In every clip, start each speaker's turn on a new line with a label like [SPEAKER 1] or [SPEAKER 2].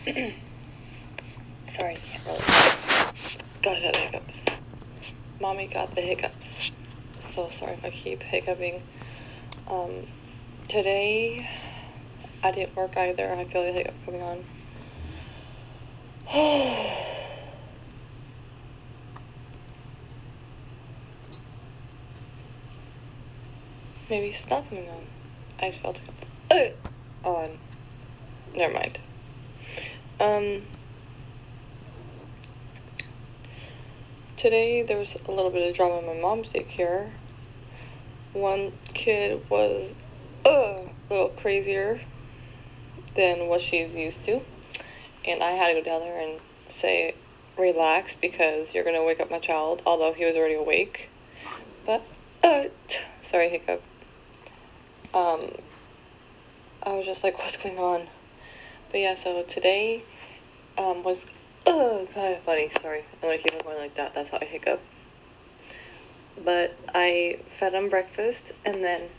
[SPEAKER 1] Sorry, can't really. Gosh, I had hiccups. Mommy got the hiccups. So sorry if I keep hiccuping. Today, I didn't work either. I feel like a hiccup coming on. Maybe it's not coming on. I just felt it on. Never mind. Today there was a little bit of drama in my mom's daycare. One kid was a little crazier than what she's used to, and I had to go down there and say, relax, because you're gonna wake up my child, although he was already awake. But sorry, hiccup. I was just like, what's going on? But yeah, so today was kind of funny. Sorry, I'm gonna keep it going like that. That's how I hiccup. But I fed him breakfast, and then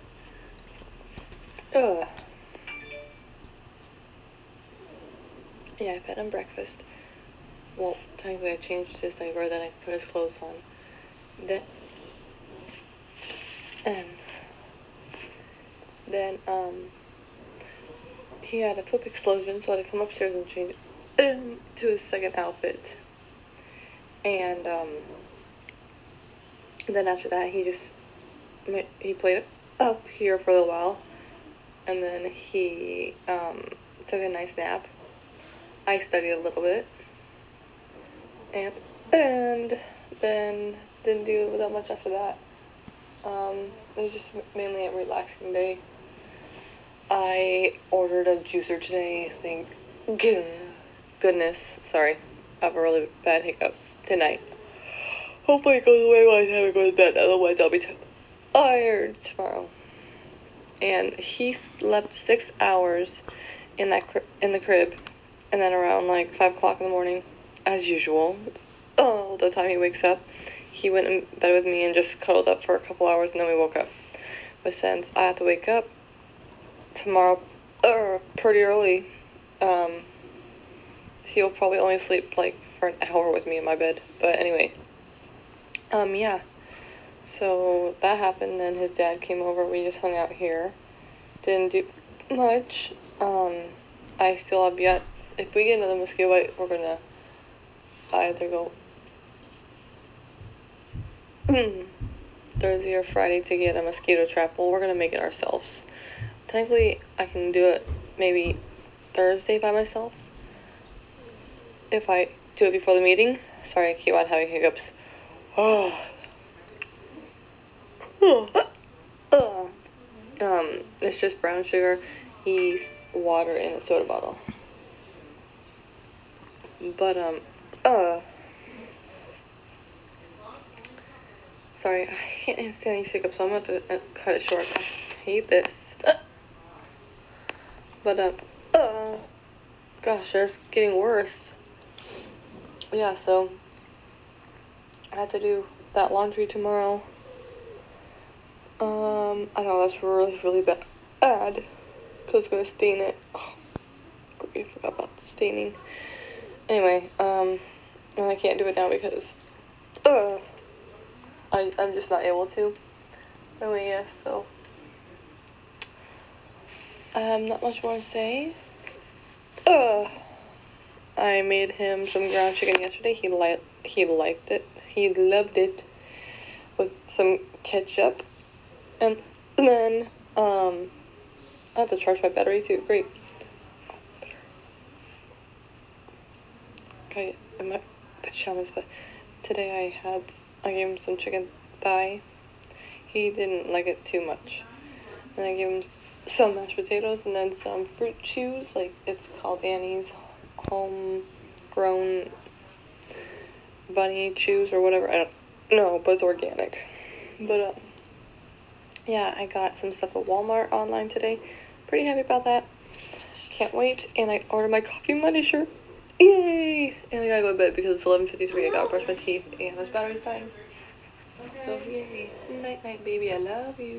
[SPEAKER 1] yeah, I fed him breakfast. Well, technically I changed his diaper, then I put his clothes on. Then he had a poop explosion, so I had to come upstairs and change to his second outfit. And then after that, he played up here for a little while, and then he took a nice nap. I studied a little bit, and then didn't do that much after that. It was just mainly a relaxing day. I ordered a juicer today, thank goodness. Sorry, I have a really bad hiccup tonight. Hopefully it goes away by the time I go to bed, otherwise I'll be tired tomorrow. And he slept 6 hours in the crib, and then around like 5 o'clock in the morning, as usual, the time he wakes up, he went in bed with me and just cuddled up for a couple hours, and then we woke up. But since I have to wake up tomorrow pretty early, he'll probably only sleep like for an hour with me in my bed. But anyway, yeah, so that happened. Then his dad came over, we just hung out here, didn't do much. I still have yet, if we get another mosquito bite, we're gonna either go Thursday or Friday to get a mosquito trap. Well, we're gonna make it ourselves. Technically, I can do it maybe Thursday by myself, if I do it before the meeting. Sorry, I keep on having hiccups. It's just brown sugar, yeast, water, in a soda bottle. But, sorry, I can't stand these hiccups, so I'm going to cut it short. I hate this. But, gosh, it's getting worse. Yeah, so I had to do that laundry tomorrow. I know that's really, really bad, because it's going to stain it. Oh, I forgot about the staining. Anyway, and I can't do it now because, I'm just not able to. Anyway, yeah, so, not much more to say. I made him some ground chicken yesterday. He liked it. He loved it with some ketchup. And then, I have to charge my battery too. Great. Okay, in my pajamas, but today I gave him some chicken thigh. He didn't like it too much. And I gave him some mashed potatoes and then some fruit chews, like it's called Annie's homegrown bunny chews or whatever. I don't know, but it's organic. But yeah, I got some stuff at Walmart online today. Pretty happy about that. Can't wait. And I ordered my Coffee Monday shirt. Yay! And I gotta go to bed because it's 11:53. I gotta brush my teeth and this battery's dying. So yay. Night night, baby. I love you.